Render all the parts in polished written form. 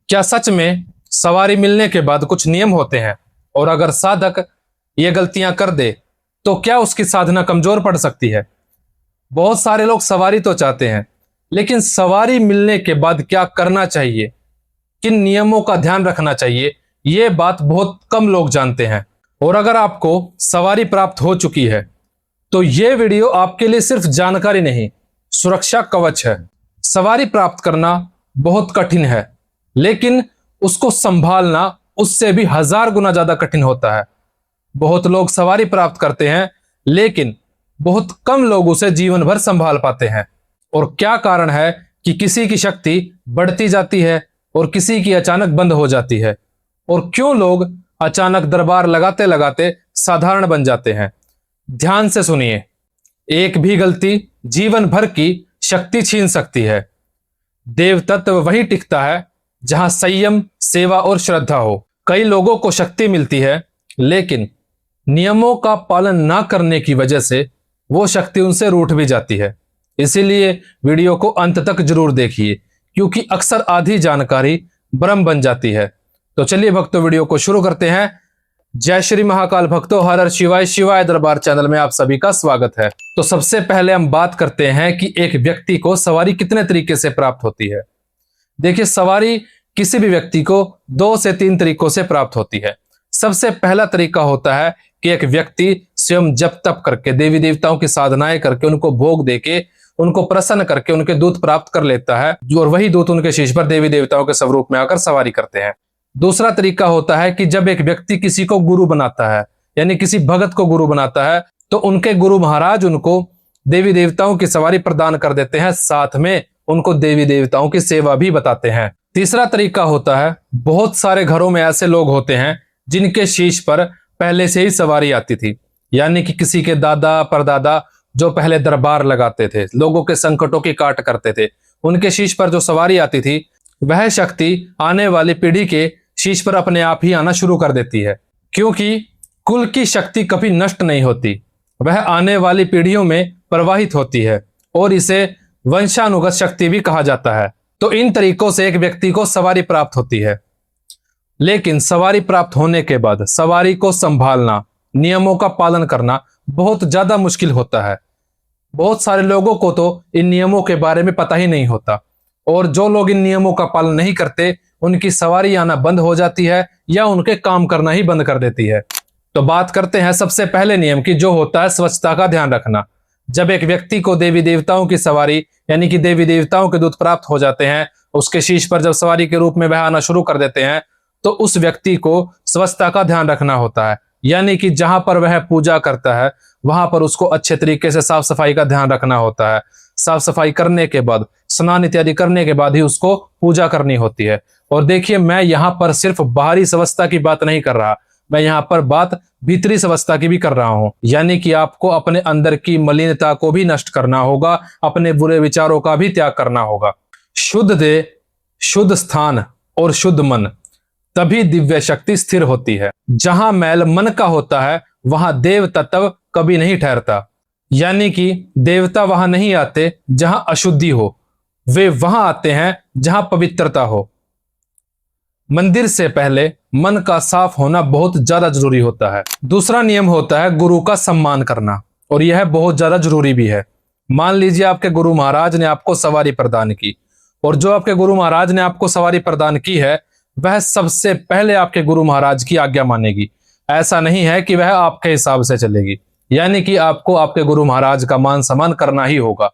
क्या सच में सवारी मिलने के बाद कुछ नियम होते हैं और अगर साधक ये गलतियां कर दे तो क्या उसकी साधना कमजोर पड़ सकती है? बहुत सारे लोग सवारी तो चाहते हैं, लेकिन सवारी मिलने के बाद क्या करना चाहिए, किन नियमों का ध्यान रखना चाहिए, ये बात बहुत कम लोग जानते हैं। और अगर आपको सवारी प्राप्त हो चुकी है तो ये वीडियो आपके लिए सिर्फ जानकारी नहीं, सुरक्षा कवच है। सवारी प्राप्त करना बहुत कठिन है, लेकिन उसको संभालना उससे भी 1000 गुना ज्यादा कठिन होता है। बहुत लोग सवारी प्राप्त करते हैं, लेकिन बहुत कम लोग उसे जीवन भर संभाल पाते हैं। और क्या कारण है कि किसी की शक्ति बढ़ती जाती है और किसी की अचानक बंद हो जाती है? और क्यों लोग अचानक दरबार लगाते लगाते साधारण बन जाते हैं? ध्यान से सुनिए। एक भी गलती जीवन भर की शक्ति छीन सकती है। देव तत्व वहीं टिकता है जहां संयम, सेवा और श्रद्धा हो। कई लोगों को शक्ति मिलती है, लेकिन नियमों का पालन ना करने की वजह से वो शक्ति उनसे रूठ भी जाती है। इसीलिए वीडियो को अंत तक जरूर देखिए, क्योंकि अक्सर आधी जानकारी भ्रम बन जाती है। तो चलिए भक्तों, वीडियो को शुरू करते हैं। जय श्री महाकाल भक्तों, हर हर शिवाय शिवाय दरबार चैनल में आप सभी का स्वागत है। तो सबसे पहले हम बात करते हैं कि एक व्यक्ति को सवारी कितने तरीके से प्राप्त होती है। देखिए, सवारी किसी भी व्यक्ति को 2 से 3 तरीकों से प्राप्त होती है। सबसे पहला तरीका होता है कि एक व्यक्ति स्वयं जप तप करके, देवी देवताओं की साधनाएं करके, उनको भोग देके, उनको प्रसन्न करके उनके दूत प्राप्त कर लेता है, और वही दूत उनके शीश पर देवी देवताओं के स्वरूप में आकर सवारी करते हैं। दूसरा तरीका होता है कि जब एक व्यक्ति किसी को गुरु बनाता है, यानी किसी भगत को गुरु बनाता है, तो उनके गुरु महाराज उनको देवी देवताओं की सवारी प्रदान कर देते हैं, साथ में उनको देवी देवताओं की सेवा भी बताते हैं। तीसरा तरीका होता है, बहुत सारे घरों में ऐसे लोग होते हैं जिनके शीश पर पहले से ही सवारी आती थी, यानी कि किसी के दादा परदादा जो पहले दरबार लगाते थे, लोगों के संकटों की काट करते थे, उनके शीश पर जो सवारी आती थी, वह शक्ति आने वाली पीढ़ी के शीश पर अपने आप ही आना शुरू कर देती है। क्योंकि कुल की शक्ति कभी नष्ट नहीं होती, वह आने वाली पीढ़ियों में प्रवाहित होती है, और इसे वंशानुगत शक्ति भी कहा जाता है। तो इन तरीकों से एक व्यक्ति को सवारी प्राप्त होती है। लेकिन सवारी प्राप्त होने के बाद सवारी को संभालना, नियमों का पालन करना बहुत ज्यादा मुश्किल होता है। बहुत सारे लोगों को तो इन नियमों के बारे में पता ही नहीं होता, और जो लोग इन नियमों का पालन नहीं करते, उनकी सवारी आना बंद हो जाती है या उनके काम करना ही बंद कर देती है। तो बात करते हैं सबसे पहले नियम की, जो होता है स्वच्छता का ध्यान रखना। जब एक व्यक्ति को देवी देवताओं की सवारी, यानी कि देवी देवताओं के दूत प्राप्त हो जाते हैं, उसके शीश पर जब सवारी के रूप में वह आना शुरू कर देते हैं, तो उस व्यक्ति को स्वच्छता का ध्यान रखना होता है। यानी कि जहां पर वह पूजा करता है, वहां पर उसको अच्छे तरीके से साफ सफाई का ध्यान रखना होता है। साफ सफाई करने के बाद, स्नान इत्यादि करने के बाद ही उसको पूजा करनी होती है। और देखिए, मैं यहाँ पर सिर्फ बाहरी स्वच्छता की बात नहीं कर रहा, मैं यहाँ पर बात भीतरी स्वच्छता की भी कर रहा हूँ। यानी कि आपको अपने अंदर की मलिनता को भी नष्ट करना होगा, अपने बुरे विचारों का भी त्याग करना होगा। शुद्ध देह, शुद्ध स्थान और शुद्ध मन, तभी दिव्य शक्ति स्थिर होती है। जहां मैल मन का होता है, वहां देव तत्व कभी नहीं ठहरता। यानी कि देवता वहां नहीं आते जहां अशुद्धि हो, वे वहां आते हैं जहां पवित्रता हो। मंदिर से पहले मन का साफ होना बहुत ज्यादा जरूरी होता है। दूसरा नियम होता है गुरु का सम्मान करना, और यह बहुत ज्यादा जरूरी भी है। मान लीजिए आपके गुरु महाराज ने आपको सवारी प्रदान की, और जो आपके गुरु महाराज ने आपको सवारी प्रदान की है, वह सबसे पहले आपके गुरु महाराज की आज्ञा मानेगी। ऐसा नहीं है कि वह आपके हिसाब से चलेगी, यानी कि आपको आपके गुरु महाराज का मान सम्मान करना ही होगा।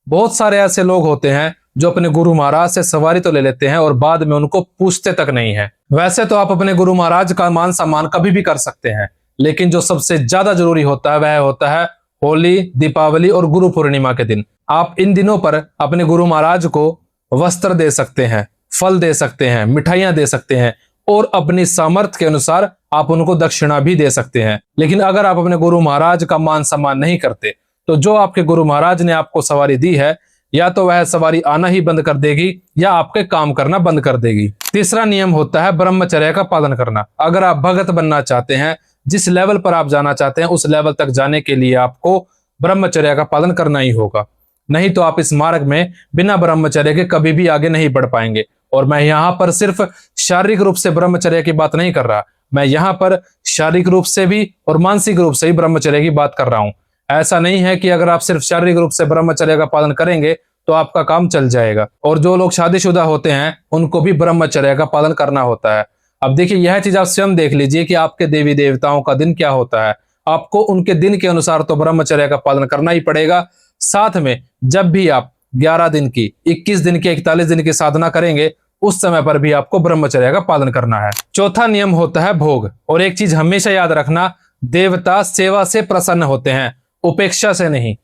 बहुत सारे ऐसे लोग होते हैं जो अपने गुरु महाराज से सवारी तो ले लेते हैं और बाद में उनको पूछते तक नहीं है। वैसे तो आप अपने गुरु महाराज का मान सम्मान कभी भी कर सकते हैं, लेकिन जो सबसे ज्यादा जरूरी होता है वह होता है होली, दीपावली और गुरु पूर्णिमा के दिन। आप इन दिनों पर अपने गुरु महाराज को वस्त्र दे सकते हैं, फल दे सकते हैं, मिठाइयां दे सकते हैं, और अपनी सामर्थ्य के अनुसार आप उनको दक्षिणा भी दे सकते हैं। लेकिन अगर आप अपने गुरु महाराज का मान सम्मान नहीं करते, तो जो आपके गुरु महाराज ने आपको सवारी दी है, या तो वह सवारी आना ही बंद कर देगी या आपके काम करना बंद कर देगी। तीसरा नियम होता है ब्रह्मचर्य का पालन करना। अगर आप भगत बनना चाहते हैं, जिस लेवल पर आप जाना चाहते हैं, उस लेवल तक जाने के लिए आपको ब्रह्मचर्य का पालन करना ही होगा। नहीं तो आप इस मार्ग में बिना ब्रह्मचर्य के कभी भी आगे नहीं बढ़ पाएंगे। और मैं यहाँ पर सिर्फ शारीरिक रूप से ब्रह्मचर्य की बात नहीं कर रहा, मैं यहाँ पर शारीरिक रूप से भी और मानसिक रूप से भी ब्रह्मचर्य की बात कर रहा हूँ। ऐसा नहीं है कि अगर आप सिर्फ शारीरिक रूप से ब्रह्मचर्य का पालन करेंगे तो आपका काम चल जाएगा। और जो लोग शादीशुदा होते हैं उनको भी ब्रह्मचर्य का पालन करना होता है। अब देखिए, यह चीज आप स्वयं देख लीजिए कि आपके देवी देवताओं का दिन क्या होता है। आपको उनके दिन के अनुसार तो ब्रह्मचर्य का पालन करना ही पड़ेगा। साथ में जब भी आप 11 दिन की, 21 दिन की, 41 दिन की साधना करेंगे उस समय पर भी आपको ब्रह्मचर्य का पालन करना है। चौथा नियम होता है भोग। और एक चीज हमेशा याद रखना, देवता सेवा से प्रसन्न होते हैं, उपेक्षा से नहीं।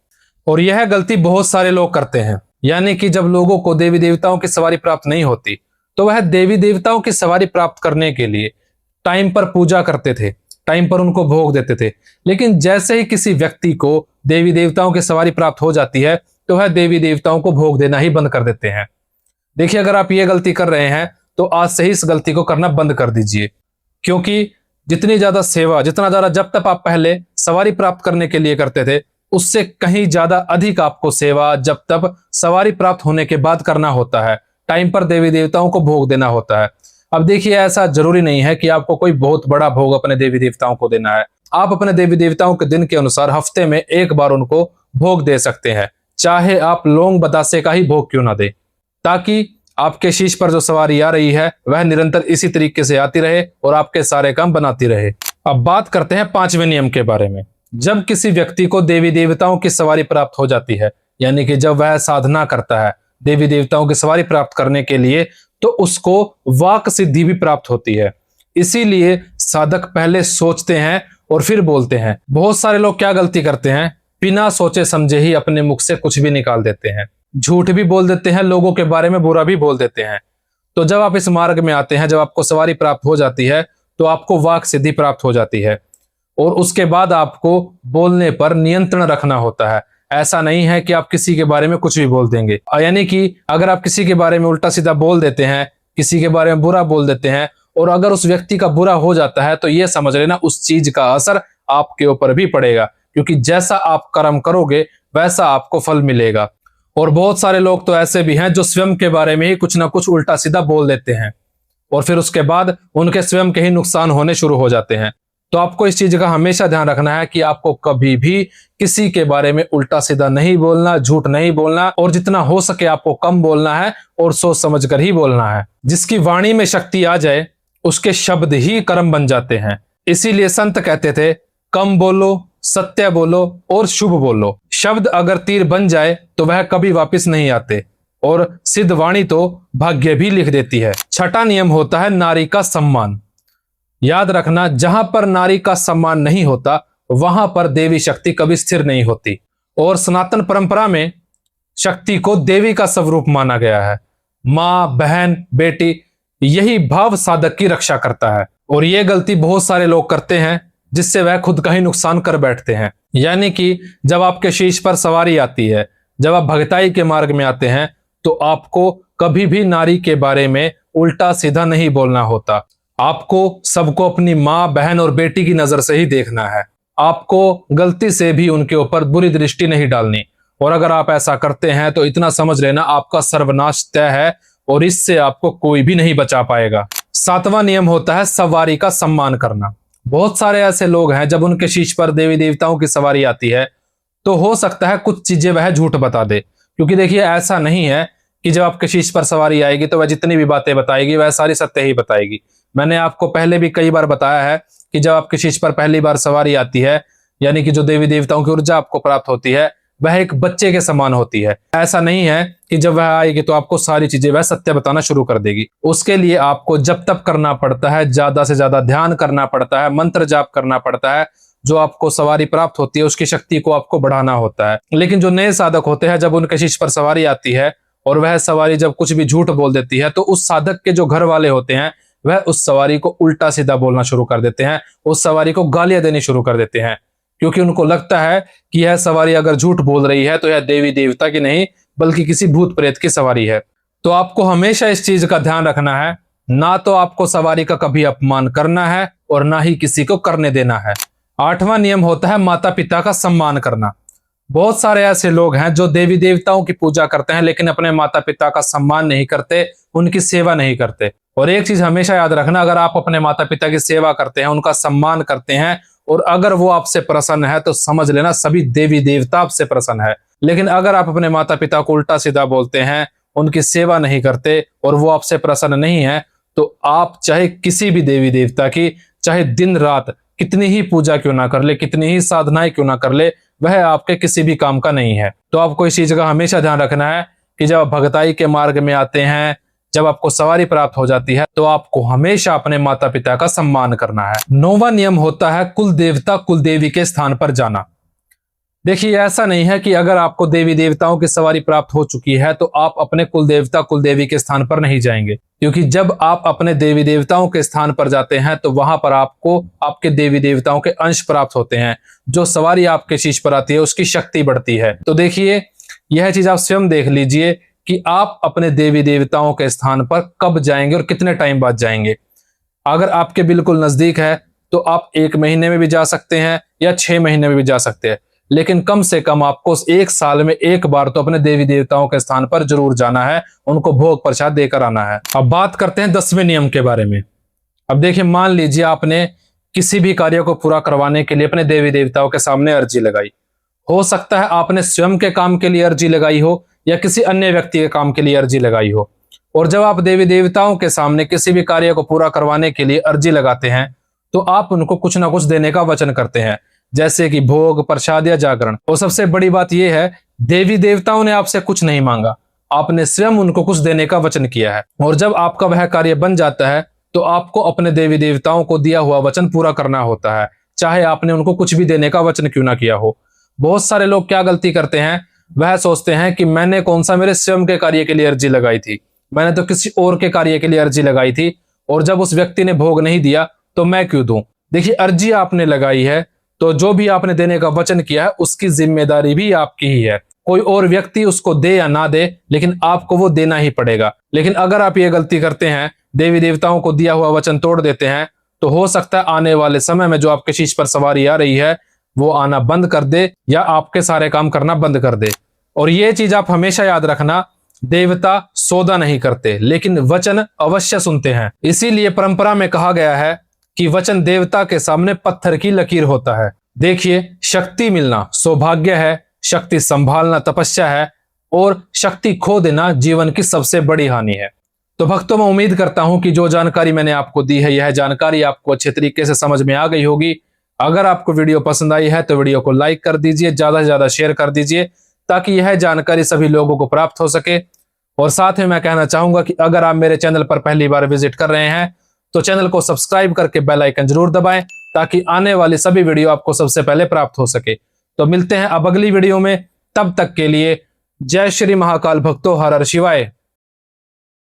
और यह गलती बहुत सारे लोग करते हैं, यानी कि जब लोगों को देवी देवताओं की सवारी प्राप्त नहीं होती तो वह देवी देवताओं की सवारी प्राप्त करने के लिए टाइम पर पूजा करते थे, टाइम पर उनको भोग देते थे। लेकिन जैसे ही किसी व्यक्ति को देवी देवताओं की सवारी प्राप्त हो जाती है तो वह देवी देवताओं को भोग देना ही बंद कर देते हैं। देखिए, अगर आप ये गलती कर रहे हैं तो आज से ही इस गलती को करना बंद कर दीजिए, क्योंकि जितनी ज्यादा सेवा, जितना ज्यादा जब तक आप पहले सवारी प्राप्त करने के लिए करते थे, उससे कहीं ज्यादा अधिक आपको सेवा जब तक सवारी प्राप्त होने के बाद करना होता है। टाइम पर देवी देवताओं को भोग देना होता है। अब देखिए, ऐसा जरूरी नहीं है कि आपको कोई बहुत बड़ा भोग अपने देवी देवताओं को देना है। आप अपने देवी देवताओं के दिन के अनुसार हफ्ते में एक बार उनको भोग दे सकते हैं, चाहे आप लौंग बतासे का ही भोग क्यों ना दे, ताकि आपके शीश पर जो सवारी आ रही है वह निरंतर इसी तरीके से आती रहे और आपके सारे काम बनाती रहे। अब बात करते हैं 5वें नियम के बारे में। जब किसी व्यक्ति को देवी देवताओं की सवारी प्राप्त हो जाती है, यानी कि जब वह साधना करता है देवी देवताओं की सवारी प्राप्त करने के लिए, तो उसको वाक सिद्धि भी प्राप्त होती है। इसीलिए साधक पहले सोचते हैं और फिर बोलते हैं। बहुत सारे लोग क्या गलती करते हैं, बिना सोचे समझे ही अपने मुख से कुछ भी निकाल देते हैं, झूठ भी बोल देते हैं, लोगों के बारे में बुरा भी बोल देते हैं। तो जब आप इस मार्ग में आते हैं, जब आपको सवारी प्राप्त हो जाती है तो आपको वाक सिद्धि प्राप्त हो जाती है और उसके बाद आपको बोलने पर नियंत्रण रखना होता है। ऐसा नहीं है कि आप किसी के बारे में कुछ भी बोल देंगे, यानी कि अगर आप किसी के बारे में उल्टा सीधा बोल देते हैं, किसी के बारे में बुरा बोल देते हैं और अगर उस व्यक्ति का बुरा हो जाता है तो यह समझ लेना उस चीज का असर आपके ऊपर भी पड़ेगा, क्योंकि जैसा आप कर्म करोगे वैसा आपको फल मिलेगा। और बहुत सारे लोग तो ऐसे भी हैं जो स्वयं के बारे में ही कुछ ना कुछ उल्टा सीधा बोल देते हैं और फिर उसके बाद उनके स्वयं के ही नुकसान होने शुरू हो जाते हैं। तो आपको इस चीज का हमेशा ध्यान रखना है कि आपको कभी भी किसी के बारे में उल्टा सीधा नहीं बोलना, झूठ नहीं बोलना और जितना हो सके आपको कम बोलना है और सोच समझ कर ही बोलना है। जिसकी वाणी में शक्ति आ जाए उसके शब्द ही कर्म बन जाते हैं। इसीलिए संत कहते थे, कम बोलो, सत्य बोलो और शुभ बोलो। शब्द अगर तीर बन जाए तो वह कभी वापस नहीं आते और सिद्ध वाणी तो भाग्य भी लिख देती है। छठा नियम होता है नारी का सम्मान। याद रखना, जहां पर नारी का सम्मान नहीं होता वहां पर देवी शक्ति कभी स्थिर नहीं होती। और सनातन परंपरा में शक्ति को देवी का स्वरूप माना गया है। मां, बहन, बेटी, यही भाव साधक की रक्षा करता है। और यह गलती बहुत सारे लोग करते हैं जिससे वह खुद का ही नुकसान कर बैठते हैं। यानी कि जब आपके शीश पर सवारी आती है, जब आप भगताई के मार्ग में आते हैं, तो आपको कभी भी नारी के बारे में उल्टा सीधा नहीं बोलना होता। आपको सबको अपनी माँ, बहन और बेटी की नजर से ही देखना है। आपको गलती से भी उनके ऊपर बुरी दृष्टि नहीं डालनी। और अगर आप ऐसा करते हैं तो इतना समझ लेना आपका सर्वनाश तय है और इससे आपको कोई भी नहीं बचा पाएगा। 7वां नियम होता है सवारी का सम्मान करना। बहुत सारे ऐसे लोग हैं जब उनके शीश पर देवी देवताओं की सवारी आती है तो हो सकता है कुछ चीजें वह झूठ बता दे, क्योंकि देखिए ऐसा नहीं है कि जब आपके शीश पर सवारी आएगी तो वह जितनी भी बातें बताएगी वह सारी सत्य ही बताएगी। मैंने आपको पहले भी कई बार बताया है कि जब आपके शीश पर पहली बार सवारी आती है, यानी कि जो देवी देवताओं की ऊर्जा आपको प्राप्त होती है, वह एक बच्चे के समान होती है। ऐसा नहीं है कि जब वह आएगी तो आपको सारी चीजें वह सत्य बताना शुरू कर देगी। उसके लिए आपको जब तक करना पड़ता है, ज्यादा से ज्यादा ध्यान करना पड़ता है, मंत्र जाप करना पड़ता है। जो आपको सवारी प्राप्त होती है उसकी शक्ति को आपको बढ़ाना होता है। लेकिन जो नए साधक होते हैं, जब उनके शीश पर सवारी आती है और वह सवारी जब कुछ भी झूठ बोल देती है तो उस साधक के जो घर वाले होते हैं वह उस सवारी को उल्टा सीधा बोलना शुरू कर देते हैं, उस सवारी को गालियां देनी शुरू कर देते हैं, क्योंकि उनको लगता है कि यह सवारी अगर झूठ बोल रही है तो यह देवी देवता की नहीं बल्कि किसी भूत प्रेत की सवारी है। तो आपको हमेशा इस चीज का ध्यान रखना है, ना तो आपको सवारी का कभी अपमान करना है और ना ही किसी को करने देना है। 8वां नियम होता है माता पिता का सम्मान करना। बहुत सारे ऐसे लोग हैं जो देवी देवताओं की पूजा करते हैं लेकिन अपने माता पिता का सम्मान नहीं करते, उनकी सेवा नहीं करते। और एक चीज हमेशा याद रखना, अगर आप अपने माता पिता की सेवा करते हैं, उनका सम्मान करते हैं और अगर वो आपसे प्रसन्न है तो समझ लेना सभी देवी देवता आपसे प्रसन्न है। लेकिन अगर आप अपने माता पिता को उल्टा सीधा बोलते हैं, उनकी सेवा नहीं करते और वो आपसे प्रसन्न नहीं है, तो आप चाहे किसी भी देवी देवता की चाहे दिन रात कितनी ही पूजा क्यों ना कर ले, कितनी ही साधनाएं क्यों ना कर ले, वह आपके किसी भी काम का नहीं है। तो आपको इस चीज का हमेशा ध्यान रखना है कि जब आप भगताई के मार्ग में आते हैं, जब आपको सवारी प्राप्त हो जाती है, तो आपको हमेशा अपने माता पिता का सम्मान करना है। 9वां नियम होता है कुल देवता कुल देवी के स्थान पर जाना। देखिए, ऐसा नहीं है कि अगर आपको देवी देवताओं की सवारी प्राप्त हो चुकी है तो आप अपने कुल देवता कुल देवी के स्थान पर नहीं जाएंगे, क्योंकि जब आप अपने देवी देवताओं के स्थान पर जाते हैं तो वहां पर आपको आपके देवी देवताओं के अंश प्राप्त होते हैं। जो सवारी आपके शीश पर आती है उसकी शक्ति बढ़ती है। तो देखिए, यह चीज आप स्वयं देख लीजिए कि आप अपने देवी देवताओं के स्थान पर कब जाएंगे और कितने टाइम बाद जाएंगे। अगर आपके बिल्कुल नजदीक है तो आप 1 महीने में भी जा सकते हैं या 6 महीने में भी जा सकते हैं, लेकिन कम से कम आपको 1 साल में 1 बार तो अपने देवी देवताओं के स्थान पर जरूर जाना है, उनको भोग प्रसाद देकर आना है। अब बात करते हैं 10वें नियम के बारे में। अब देखिए, मान लीजिए आपने किसी भी कार्य को पूरा करवाने के लिए अपने देवी देवताओं के सामने अर्जी लगाई। हो सकता है आपने स्वयं के काम के लिए अर्जी लगाई हो या किसी अन्य व्यक्ति के काम के लिए अर्जी लगाई हो। और जब आप देवी देवताओं के सामने किसी भी कार्य को पूरा करवाने के लिए अर्जी लगाते हैं तो आप उनको कुछ ना कुछ देने का वचन करते हैं, जैसे कि भोग प्रसाद या जागरण। और सबसे बड़ी बात यह है, देवी देवताओं ने आपसे कुछ नहीं मांगा, आपने स्वयं उनको कुछ देने का वचन किया है। और जब आपका वह कार्य बन जाता है तो आपको अपने देवी देवताओं को दिया हुआ वचन पूरा करना होता है, चाहे आपने उनको कुछ भी देने का वचन क्यों ना किया हो। बहुत सारे लोग क्या गलती करते हैं, वह सोचते हैं कि मैंने कौन सा मेरे स्वयं के कार्य के लिए अर्जी लगाई थी, मैंने तो किसी और के कार्य के लिए अर्जी लगाई थी और जब उस व्यक्ति ने भोग नहीं दिया तो मैं क्यों दूं। देखिए, अर्जी आपने लगाई है तो जो भी आपने देने का वचन किया है उसकी जिम्मेदारी भी आपकी ही है। कोई और व्यक्ति उसको दे या ना दे, लेकिन आपको वो देना ही पड़ेगा। लेकिन अगर आप ये गलती करते हैं, देवी देवताओं को दिया हुआ वचन तोड़ देते हैं, तो हो सकता है आने वाले समय में जो आपके शीश पर सवारी आ रही है वो आना बंद कर दे या आपके सारे काम करना बंद कर दे। और ये चीज आप हमेशा याद रखना, देवता सौदा नहीं करते लेकिन वचन अवश्य सुनते हैं। इसीलिए परंपरा में कहा गया है कि वचन देवता के सामने पत्थर की लकीर होता है। देखिए, शक्ति मिलना सौभाग्य है, शक्ति संभालना तपस्या है और शक्ति खो देना जीवन की सबसे बड़ी हानि है। तो भक्तों, मैं उम्मीद करता हूं कि जो जानकारी मैंने आपको दी है, यह जानकारी आपको अच्छे तरीके से समझ में आ गई होगी। अगर आपको वीडियो पसंद आई है तो वीडियो को लाइक कर दीजिए, ज्यादा से ज्यादा शेयर कर दीजिए ताकि यह जानकारी सभी लोगों को प्राप्त हो सके। और साथ में मैं कहना चाहूंगा कि अगर आप मेरे चैनल पर पहली बार विजिट कर रहे हैं तो चैनल को सब्सक्राइब करके बेल आइकन जरूर दबाएं ताकि आने वाली सभी वीडियो आपको सबसे पहले प्राप्त हो सके। तो मिलते हैं अब अगली वीडियो में, तब तक के लिए जय श्री महाकाल भक्तों, हर हर शिवाय।